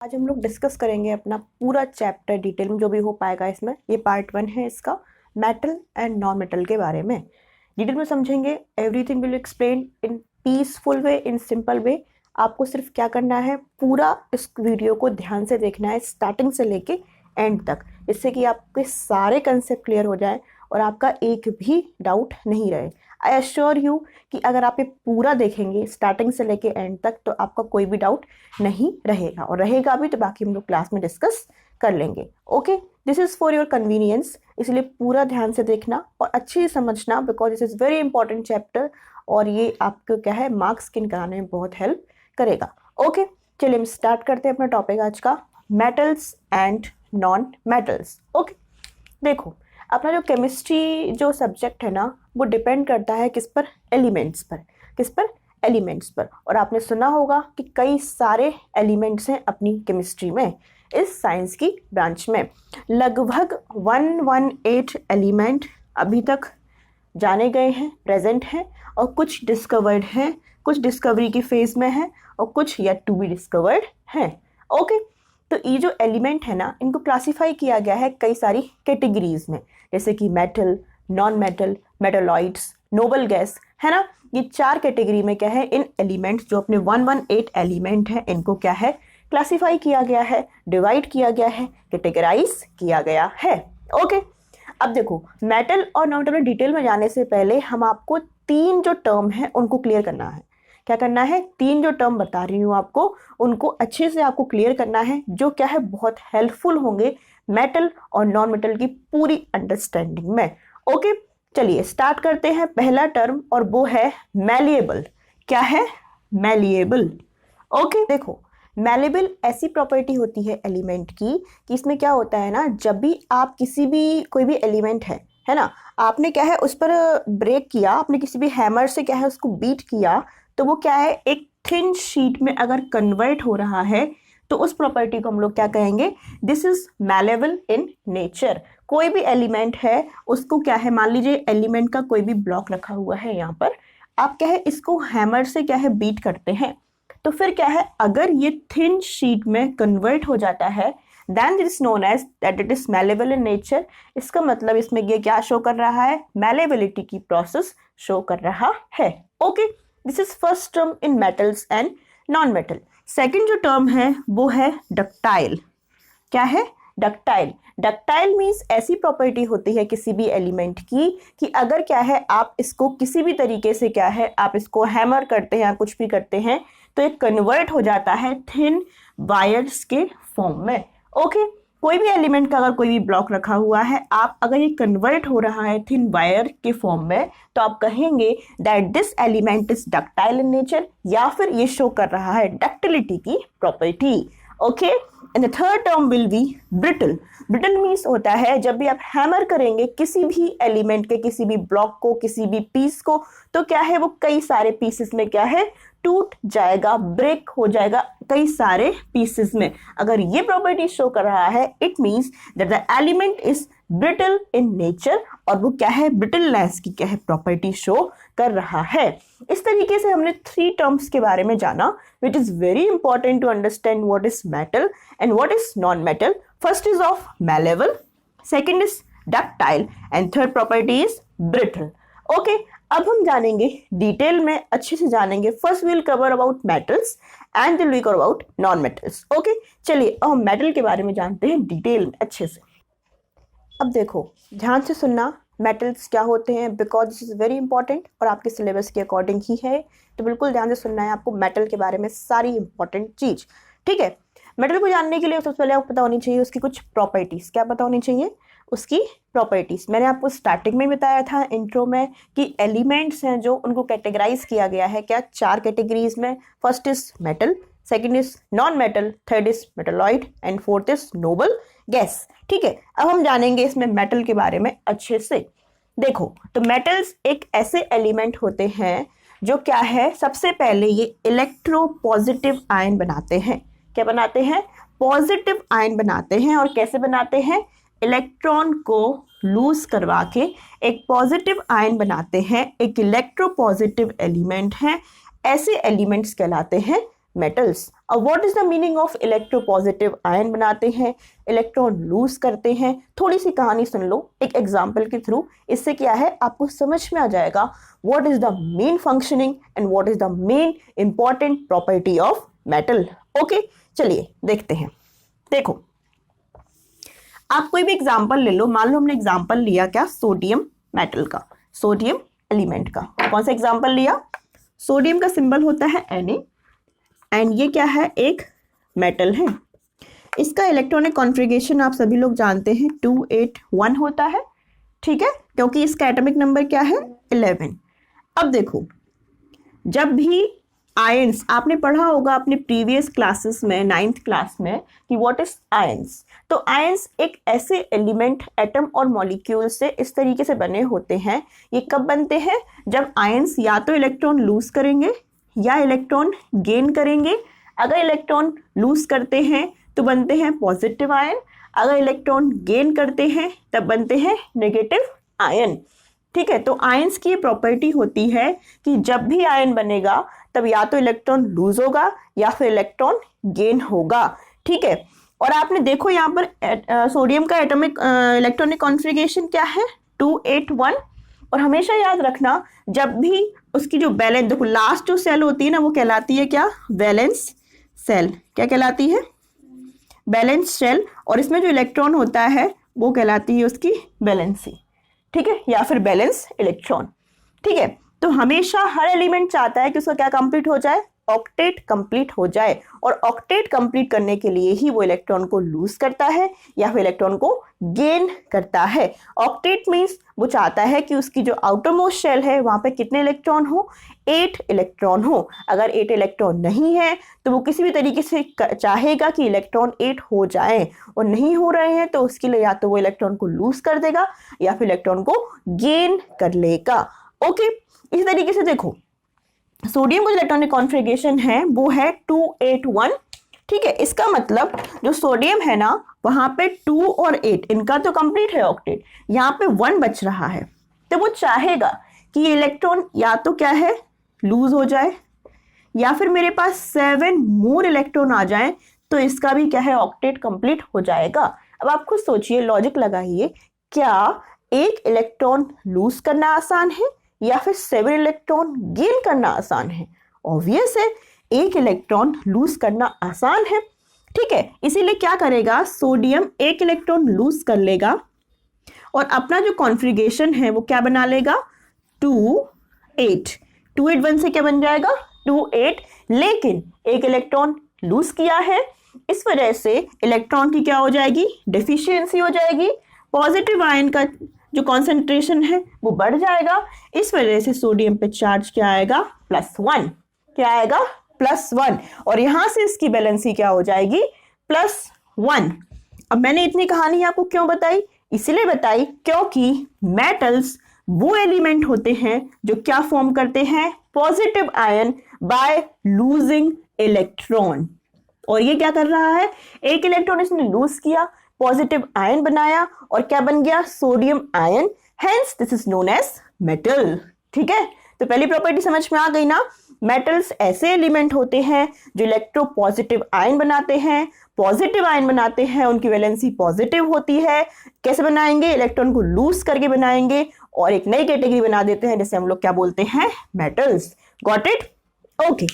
आज हम लोग डिस्कस करेंगे अपना पूरा चैप्टर डिटेल में जो भी हो पाएगा इसमें। ये पार्ट 1 है इसका, मेटल एंड नॉन मेटल के बारे में डिटेल में समझेंगे। Everything will explain in peaceful way, in simple way. आपको सिर्फ क्या करना है, पूरा इस वीडियो को ध्यान से देखना है स्टार्टिंग से लेके एंड तक, जिससे कि आपके सारे कंसेप्ट क्लियर हो जाए और आपका एक भी डाउट नहीं रहे। आई एश्योर यू कि अगर आप ये पूरा देखेंगे स्टार्टिंग से लेके एंड तक तो आपका कोई भी डाउट नहीं रहेगा, और रहेगा भी तो बाकी हम लोग क्लास में डिस्कस कर लेंगे। Okay, this is for your convenience, इसलिए पूरा ध्यान से देखना और अच्छे से समझना, because this is very important chapter और ये आपको क्या है, मार्क्स स्किन कराने में बहुत हेल्प करेगा। ओके, चलिए हम स्टार्ट करते हैं अपना टॉपिक आज का, metals and non metals. Okay, देखो अपना जो केमिस्ट्री जो सब्जेक्ट है ना, वो डिपेंड करता है किस पर, एलिमेंट्स पर। किस पर? एलिमेंट्स पर। और आपने सुना होगा कि कई सारे एलिमेंट्स हैं अपनी केमिस्ट्री में, इस साइंस की ब्रांच में। लगभग 118 एलिमेंट अभी तक जाने गए हैं, प्रेजेंट हैं, और कुछ डिस्कवर्ड हैं, कुछ डिस्कवरी की फेज में हैं और कुछ येट टू बी डिस्कवर्ड हैं। ओके, तो ये जो एलिमेंट है ना, इनको क्लासिफाई किया गया है कई सारी कैटेगरीज में, जैसे कि metal, non metal, metalloids, noble gas, है ना। ये 4 कैटेगरी में क्या है, इन एलिमेंट्स जो अपने 118 एलिमेंट हैं, इनको क्या है, क्लासिफाई किया गया है, डिवाइड किया गया है, कैटेगराइज किया गया है। ओके, अब देखो मेटल और नॉन मेटल डिटेल में जाने से पहले हम आपको 3 जो टर्म है उनको क्लियर करना है। क्या करना है, 3 जो टर्म बता रही हूँ आपको, उनको अच्छे से आपको क्लियर करना है, जो क्या है बहुत हेल्पफुल होंगे मेटल और नॉन मेटल की पूरी अंडरस्टैंडिंग में। ओके, चलिए स्टार्ट करते हैं। पहला टर्म और वो है मैलिएबल। क्या है? मैलिएबल। ओके, देखो मैलिएबल ऐसी प्रॉपर्टी होती है एलिमेंट की कि इसमें क्या होता है ना, जब भी आप किसी भी कोई भी एलिमेंट है ना, आपने क्या है उस पर ब्रेक किया, आपने किसी भी हैमर से क्या है उसको बीट किया, तो वो क्या है एक थिन शीट में अगर कन्वर्ट हो रहा है तो उस प्रॉपर्टी को हम लोग क्या कहेंगे, this is malleable in nature. कोई भी एलिमेंट है उसको क्या है, मान लीजिए एलिमेंट का कोई भी ब्लॉक रखा हुआ है यहाँ पर, आप क्या है इसको हैमर से क्या है बीट करते हैं, तो फिर क्या है, अगर ये थिन शीट में कन्वर्ट हो जाता है then it is known as that it is malleable in nature। इसका मतलब इसमें ये क्या शो कर रहा है, malleability की प्रोसेस शो कर रहा है। Okay, this is first term in metals and non metal. Second जो टर्म है वो है डक्टाइल। क्या है? डक्टाइल। डक्टाइल मीन्स ऐसी प्रॉपर्टी होती है किसी भी एलिमेंट की कि अगर क्या है आप इसको किसी भी तरीके से क्या है आप इसको हैमर करते हैं या कुछ भी करते हैं तो ये कन्वर्ट हो जाता है थिन वायर्स के फॉर्म में। ओके, कोई भी एलिमेंट का अगर कोई भी ब्लॉक रखा हुआ है, आप अगर ये कन्वर्ट हो रहा है थिन वायर के फॉर्म में, तो आप कहेंगे that this element is ductile in nature, या फिर ये शो कर रहा है डक्टिलिटी की property. Okay, and the third term will be brittle. Brittle means होता है जब भी आप हैमर करेंगे किसी भी एलिमेंट के, किसी भी ब्लॉक को, किसी भी पीस को, तो क्या है वो कई सारे पीसेस में क्या है टूट जाएगा, ब्रेक हो जाएगा कई सारे पीसेस में। अगर ये प्रॉपर्टी शो कर रहा है, it means that the element is brittle in nature, और वो क्या है, ब्रिटलनेस की क्या है प्रॉपर्टी शो कर रहा है। इस तरीके से हमने 3 टर्म्स के बारे में जाना, which is very important to understand what is metal and what is non metal. First is of malleable, second is ductile and third property is brittle. Okay, अब हम जानेंगे डिटेल में, अच्छे से जानेंगे। First will cover about metals and will cover about non metals. Okay, चलिए अब हम मेटल के बारे में जानते हैं डिटेल में अच्छे से। अब देखो ध्यान से सुनना, मेटल्स क्या होते हैं, because this is very important और आपके सिलेबस के अकॉर्डिंग ही है, तो बिल्कुल ध्यान से सुनना है आपको मेटल के बारे में सारी इंपॉर्टेंट चीज। ठीक है, मेटल को जानने के लिए सबसे पहले आपको पता होनी चाहिए उसकी कुछ प्रॉपर्टीज। क्या पता होनी चाहिए? उसकी प्रॉपर्टीज। मैंने आपको स्टार्टिंग में बताया था इंट्रो में कि एलिमेंट्स हैं जो उनको कैटेगराइज किया गया है क्या, 4 कैटेगरीज में। First is metal, second is non metal, third is metalloid and fourth is noble gas. ठीक है, अब हम जानेंगे इसमें मेटल के बारे में अच्छे से। देखो तो मेटल्स एक ऐसे एलिमेंट होते हैं जो क्या है, सबसे पहले ये इलेक्ट्रो पॉजिटिव आयन बनाते हैं। क्या बनाते हैं? पॉजिटिव आयन बनाते हैं। और कैसे बनाते हैं? इलेक्ट्रॉन को लूज करवा के एक पॉजिटिव आयन बनाते हैं, एक इलेक्ट्रो पॉजिटिव एलिमेंट है। ऐसे एलिमेंट्स कहलाते हैं मेटल्स। अब what is the meaning of electropositive ion बनाते हैं, इलेक्ट्रॉन लूज करते हैं। थोड़ी सी कहानी सुन लो एक एग्जाम्पल के थ्रू, इससे क्या है आपको समझ में आ जाएगा what is the main functioning and what is the main important property of metal. Okay चलिए देखते हैं। देखो आप कोई भी एग्जाम्पल ले लो, मान लो हमने एग्जाम्पल लिया क्या, सोडियम मेटल का, सोडियम एलिमेंट का। कौन सा एग्जाम्पल लिया, सोडियम का सिंबल होता है Na एंड ये क्या है, एक मेटल है। इसका इलेक्ट्रॉनिक कॉन्फ़िगरेशन आप सभी लोग जानते हैं 281 होता है, ठीक है, क्योंकि इसका एटॉमिक नंबर क्या है 11। अब देखो जब भी आयंस, आपने पढ़ा होगा अपने प्रीवियस क्लासेस में 9th क्लास में कि व्हाट इज आयंस। तो आयंस एक ऐसे एलिमेंट, एटम और मॉलिक्यूल से इस तरीके से बने होते हैं। ये कब बनते हैं, जब आयंस या तो इलेक्ट्रॉन लूज करेंगे या इलेक्ट्रॉन गेन करेंगे। अगर इलेक्ट्रॉन लूज करते हैं तो बनते हैं पॉजिटिव आयन, अगर इलेक्ट्रॉन गेन करते हैं तब बनते हैं नेगेटिव आयन, ठीक है। तो आयंस की ये प्रॉपर्टी होती है कि जब भी आयन बनेगा तब या तो इलेक्ट्रॉन लूज होगा या फिर इलेक्ट्रॉन गेन होगा, ठीक है। और आपने देखो यहाँ पर सोडियम का एटॉमिक इलेक्ट्रॉनिक कॉन्फ़िगरेशन क्या है 281। और हमेशा याद रखना जब भी उसकी जो बैलेंस, देखो लास्ट जो सेल होती है ना वो कहलाती है क्या, वैलेंस सेल। क्या कहलाती है, बैलेंस सेल। और इसमें जो इलेक्ट्रॉन होता है वो कहलाती है उसकी वैलेंसी, ठीक है, या फिर बैलेंस इलेक्ट्रॉन, ठीक है। तो हमेशा हर एलिमेंट चाहता है कि उसका क्या कंप्लीट हो जाए, ऑक्टेट कंप्लीट हो जाए। और ऑक्टेट कंप्लीट करने के लिए ही वो इलेक्ट्रॉन को लूज करता है या फिर इलेक्ट्रॉन को गेन करता है। ऑक्टेट मीन्स वो चाहता है कि उसकी जो आउटर मोस्ट शेल है वहां पे कितने इलेक्ट्रॉन हो, 8 इलेक्ट्रॉन हो। अगर 8 इलेक्ट्रॉन नहीं है तो वो किसी भी तरीके से चाहेगा कि इलेक्ट्रॉन 8 हो जाए, और नहीं हो रहे हैं तो उसके लिए या तो वो इलेक्ट्रॉन को लूज कर देगा या फिर इलेक्ट्रॉन को गेन कर लेगा। ओके, इसी तरीके से देखो सोडियम का जो इलेक्ट्रॉनिक कॉन्फ़िगरेशन है वो है 281, ठीक है। इसका मतलब जो सोडियम है ना वहां पे 2 और 8 इनका तो कंप्लीट है ऑक्टेट, यहाँ पे 1 बच रहा है। तो वो चाहेगा कि ये इलेक्ट्रॉन या तो क्या है लूज हो जाए या फिर मेरे पास 7 मोर इलेक्ट्रॉन आ जाए, तो इसका भी क्या है ऑक्टेट कंप्लीट हो जाएगा। अब आप खुद सोचिए, लॉजिक लगाइए, क्या एक इलेक्ट्रॉन लूज करना आसान है या फिर 7 इलेक्ट्रॉन गेन करना आसान है? ऑब्वियस है एक इलेक्ट्रॉन लूज करना आसान है, ठीक है। इसीलिए क्या करेगा, सोडियम एक इलेक्ट्रॉन लूज कर लेगा और अपना जो कॉन्फ़िगरेशन है वो क्या बना लेगा 281 से क्या बन जाएगा 28। लेकिन एक इलेक्ट्रॉन लूज किया है, इस वजह से इलेक्ट्रॉन की क्या हो जाएगी, डेफिशिएंसी हो जाएगी। पॉजिटिव आयन का जो कॉन्सेंट्रेशन है वो बढ़ जाएगा, इस वजह से सोडियम पे चार्ज क्या आएगा +1। क्या आएगा +1, और यहां से इसकी बैलेंसी क्या हो जाएगी +1। अब मैंने इतनी कहानी आपको क्यों बताई, इसलिए बताई क्योंकि मेटल्स वो एलिमेंट होते हैं जो क्या फॉर्म करते हैं, positive ion by losing electron. और ये क्या कर रहा है, एक इलेक्ट्रॉन इसने लूज किया, पॉजिटिव आयन बनाया और क्या बन गया sodium ion, hence this is known as metal, ठीक है। तो पहली प्रॉपर्टी समझ में आ गई ना, मेटल्स ऐसे एलिमेंट होते हैं जो इलेक्ट्रो पॉजिटिव आयन बनाते हैं। पॉजिटिव आयन बनाते हैं, उनकी वैलेंसी पॉजिटिव होती है। कैसे बनाएंगे, इलेक्ट्रॉन को लूज करके बनाएंगे और एक नई कैटेगरी बना देते हैं जिसे हम लोग क्या बोलते हैं, मेटल्स। Got it, okay.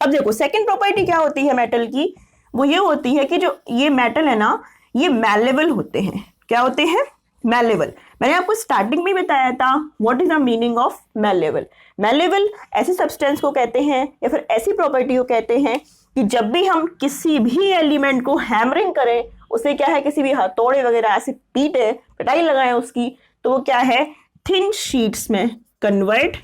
अब देखो सेकेंड प्रॉपर्टी क्या होती है मेटल की, वो ये होती है कि जो ये मेटल है ना ये मैलेबल होते हैं। क्या होते हैं, मैलेबल। मैंने आपको स्टार्टिंग में बताया था what is the meaning of malleable. Malleable ऐसे सब्सटेंस को कहते हैं या फिर ऐसी प्रॉपर्टी को कहते हैं कि जब भी हम किसी भी एलिमेंट को हैमरिंग करें, उसे क्या है किसी भी हथौड़े वगैरह ऐसे पीटे, पिटाई लगाएं उसकी, तो वो क्या है थिन शीट्स में कन्वर्ट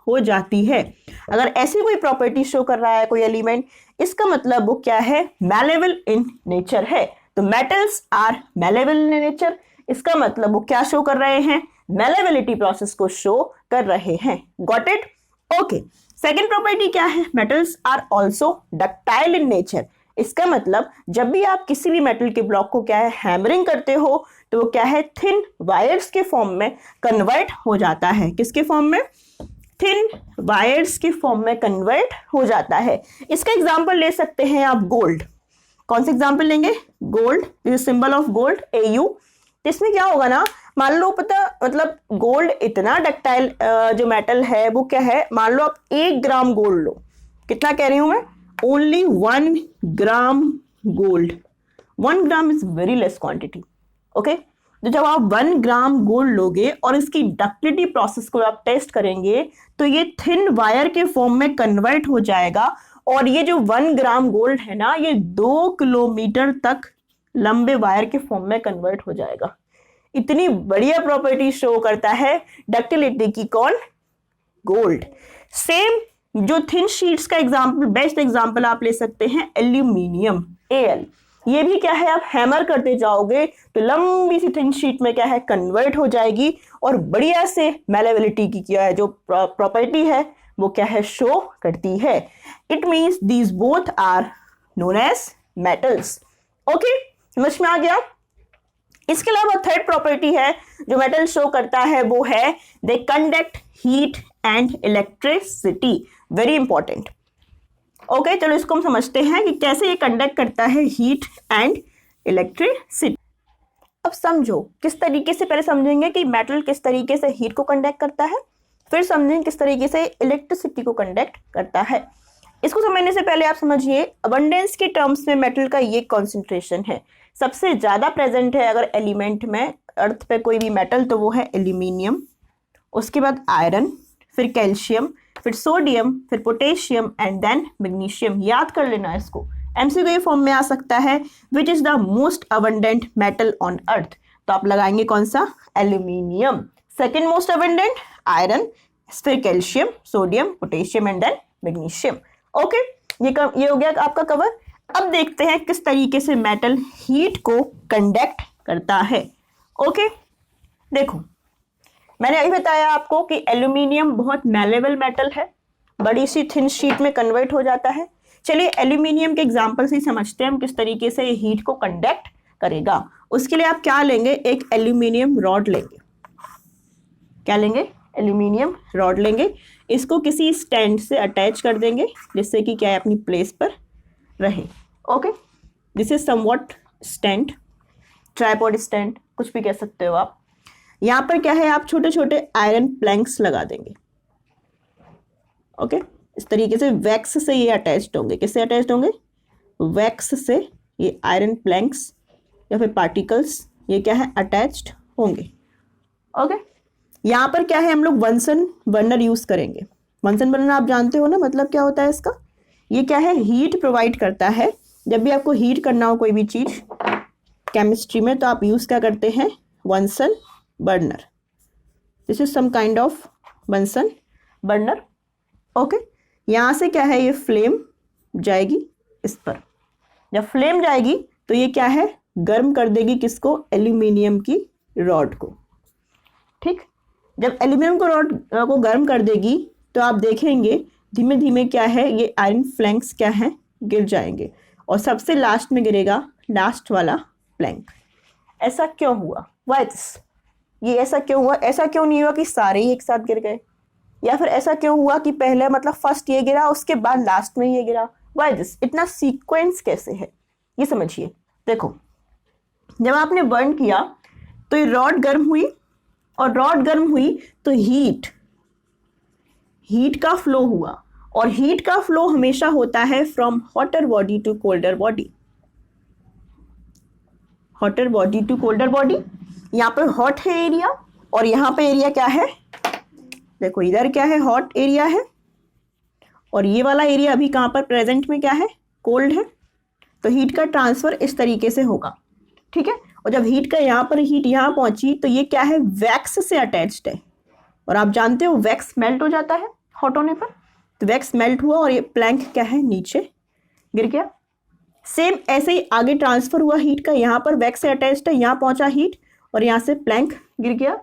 हो जाती है। अगर ऐसी कोई प्रॉपर्टी शो कर रहा है कोई एलिमेंट, इसका मतलब वो क्या है, मैलेबल इन नेचर है। तो metals are malleable in nature, इसका मतलब वो क्या शो कर रहे हैं, मैलेबिलिटी प्रोसेस को शो कर रहे हैं। Got it, okay. Second property क्या है, metals are also ductile in nature. इसका मतलब जब भी आप किसी भी मेटल के ब्लॉक को क्या है हैमरिंग करते हो तो वो क्या है थिन वायर्स के फॉर्म में कन्वर्ट हो जाता है। किसके फॉर्म में, थिन वायर्स की फॉर्म में कन्वर्ट हो जाता है। इसका एग्जांपल ले सकते हैं आप गोल्ड। कौन सा एग्जांपल लेंगे? Gold, this symbol of gold AU। तो इसमें क्या होगा ना, मान लो पता मतलब गोल्ड इतना डक्टाइल जो मेटल है वो क्या है, मान लो आप 1 ग्राम गोल्ड लो। कितना कह रही हूं मैं? Only 1 gram gold. 1 gram is very less quantity. Okay, तो जब आप 1 ग्राम गोल्ड लोगे और इसकी डक्टिलिटी प्रोसेस को आप टेस्ट करेंगे तो ये थिन वायर के फॉर्म में कन्वर्ट हो जाएगा, और ये जो 1 ग्राम गोल्ड है ना, ये 2 किलोमीटर तक लंबे वायर के फॉर्म में कन्वर्ट हो जाएगा। इतनी बढ़िया प्रॉपर्टी शो करता है डक्टिलिटी की कौन? गोल्ड। सेम जो थिन शीट्स का एग्जांपल, बेस्ट एग्जांपल आप ले सकते हैं एल्यूमिनियम AL। ये भी क्या है, आप हैमर करते जाओगे तो लंबी सी थिन शीट में क्या है, कन्वर्ट हो जाएगी, और बढ़िया से मैलेबिलिटी की क्या है जो प्रॉपर्टी है वो क्या है, शो करती है। It means these both are known as metals. Okay, समझ में आ गया? इसके अलावा थर्ड प्रॉपर्टी है जो मेटल शो करता है वो है they conduct heat and electricity. Very important. Okay, चलो इसको हम समझते हैं कि कैसे ये कंडक्ट करता है हीट एंड इलेक्ट्रिसिटी। अब समझो किस तरीके से, पहले समझेंगे कि मेटल किस तरीके से हीट को कंडक्ट करता है, फिर समझेंगे किस तरीके से इलेक्ट्रिसिटी को कंडक्ट करता है। इसको समझने से पहले आप समझिए अबंडेंस के टर्म्स में मेटल का ये कॉन्सेंट्रेशन है, सबसे ज्यादा प्रेजेंट है अगर एलिमेंट में अर्थ पे कोई भी मेटल तो वो है एल्यूमिनियम, उसके बाद आयरन, फिर कैल्शियम, फिर सोडियम, फिर पोटेशियम एंड देन मैग्नीशियम। याद कर लेना इसको, MCQ फॉर्म में आ सकता है। Which is the most abundant metal on earth? तो आप लगाएंगे कौन सा? Aluminium. Second most abundant iron, फिर calcium, sodium, potassium and then magnesium. Okay, ये हो गया आपका कवर। अब देखते हैं किस तरीके से मेटल हीट को कंडक्ट करता है। ओके, देखो मैंने अभी बताया आपको कि एल्यूमिनियम बहुत मैलेबल मेटल है, बड़ी सी थिन शीट में कन्वर्ट हो जाता है। चलिए एल्यूमिनियम के एग्जांपल से समझते हैं हम किस तरीके से ये हीट को कंडक्ट करेगा। उसके लिए आप क्या लेंगे? एक एल्यूमिनियम रॉड लेंगे। क्या लेंगे? एल्यूमिनियम रॉड लेंगे। इसको किसी स्टैंड से अटैच कर देंगे जिससे कि क्या है, अपनी प्लेस पर रहे। Okay, this is somewhat stand, tripod stand, कुछ भी कह सकते हो आप। यहाँ पर क्या है, आप छोटे छोटे आयरन प्लैंक्स लगा देंगे। ओके, इस तरीके से वैक्स से ये अटैच्ड होंगे। किससे अटैच्ड होंगे? वैक्स से ये आयरन प्लैंक्स या फिर पार्टिकल्स ये क्या है, अटैच्ड होंगे। ओके, यहाँ पर क्या है, हम लोग वंसन बर्नर यूज करेंगे। वंसन बर्नर आप जानते हो ना, मतलब क्या होता है इसका? ये क्या है, हीट प्रोवाइड करता है। जब भी आपको हीट करना हो कोई भी चीज केमिस्ट्री में तो आप यूज क्या करते हैं? Bunsen burner. This is some kind of Bunsen burner. Okay, यहाँ से क्या है, ये फ्लेम जाएगी इस पर। जब फ्लेम जाएगी तो ये क्या है, गर्म कर देगी किसको? एल्यूमिनियम की रॉड को। ठीक, जब एल्यूमिनियम को रॉड को गर्म कर देगी तो आप देखेंगे धीमे धीमे क्या है, ये आयरन फ्लैंक्स क्या है, गिर जाएंगे, और सबसे लास्ट में गिरेगा लास्ट वाला प्लैंक। ऐसा क्यों हुआ? Why this? ये ऐसा क्यों हुआ? ऐसा क्यों नहीं हुआ कि सारे ही एक साथ गिर गए, या फिर ऐसा क्यों हुआ कि पहले मतलब फर्स्ट ये गिरा उसके बाद लास्ट में ये गिरा? Why this? इतना सीक्वेंस कैसे है ये समझिए। देखो, जब आपने बर्न किया तो ये रॉड गर्म हुई, और रॉड गर्म हुई तो हीट का फ्लो हुआ, और हीट का फ्लो हमेशा होता है from hotter body to colder body. Hotter body to colder body, यहाँ पर हॉट है एरिया, और यहाँ पे एरिया क्या है? देखो इधर क्या है, हॉट एरिया है, और ये वाला एरिया अभी कहाँ पर प्रेजेंट में क्या है? कोल्ड है। तो हीट का ट्रांसफर इस तरीके से होगा। ठीक है, और जब हीट का यहाँ पर हीट यहाँ पहुंची तो ये क्या है, वैक्स से अटैच्ड है, और आप जानते हो वैक्स मेल्ट हो जाता है हॉट होने पर। तो वैक्स मेल्ट हुआ और ये प्लैंक क्या है, नीचे गिर गया। सेम ऐसे ही आगे ट्रांसफर हुआ हीट का, यहाँ पर वैक्स से अटैच्ड है, यहाँ पहुंचा हीट और यहाँ से प्लैंक गिर गया।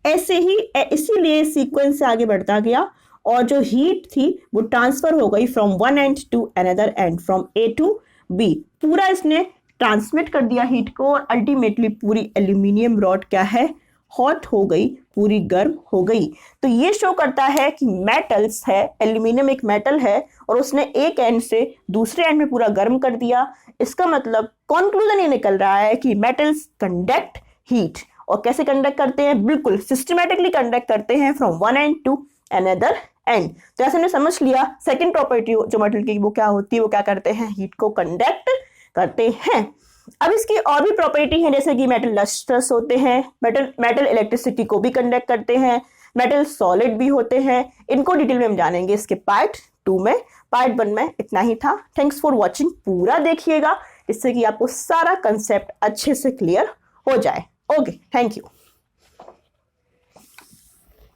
ऐसे ही इसीलिए सीक्वेंस से आगे बढ़ता गया, और जो हीट थी वो ट्रांसफर हो गई from one end to another end, from A to B. पूरा इसने ट्रांसमिट कर दिया हीट को, और अल्टीमेटली पूरी एल्यूमिनियम रॉड क्या है, हॉट हो गई, पूरी गर्म हो गई। तो ये शो करता है कि मेटल्स है, एल्यूमिनियम एक मेटल है और उसने एक एंड से दूसरे एंड में पूरा गर्म कर दिया। इसका मतलब कंक्लूजन ये निकल रहा है कि मेटल्स कंडक्ट हीट। और कैसे कंडक्ट करते हैं? बिल्कुल सिस्टमेटिकली कंडक्ट करते हैं from one end to another end. तो ऐसे हमने समझ लिया सेकंड प्रॉपर्टी जो मेटल की वो क्या होती है, वो क्या करते हैं, हीट को कंडक्ट करते हैं। अब इसकी और भी प्रॉपर्टी है, जैसे कि मेटल लस्ट्रस होते हैं, मेटल इलेक्ट्रिसिटी को भी कंडक्ट करते हैं, मेटल सॉलिड भी होते हैं। इनको डिटेल में हम जानेंगे इसके पार्ट 2 में। पार्ट 1 में इतना ही था। थैंक्स फॉर वॉचिंग, पूरा देखिएगा इससे कि आपको सारा कंसेप्ट अच्छे से क्लियर हो जाए। Okay, thank you.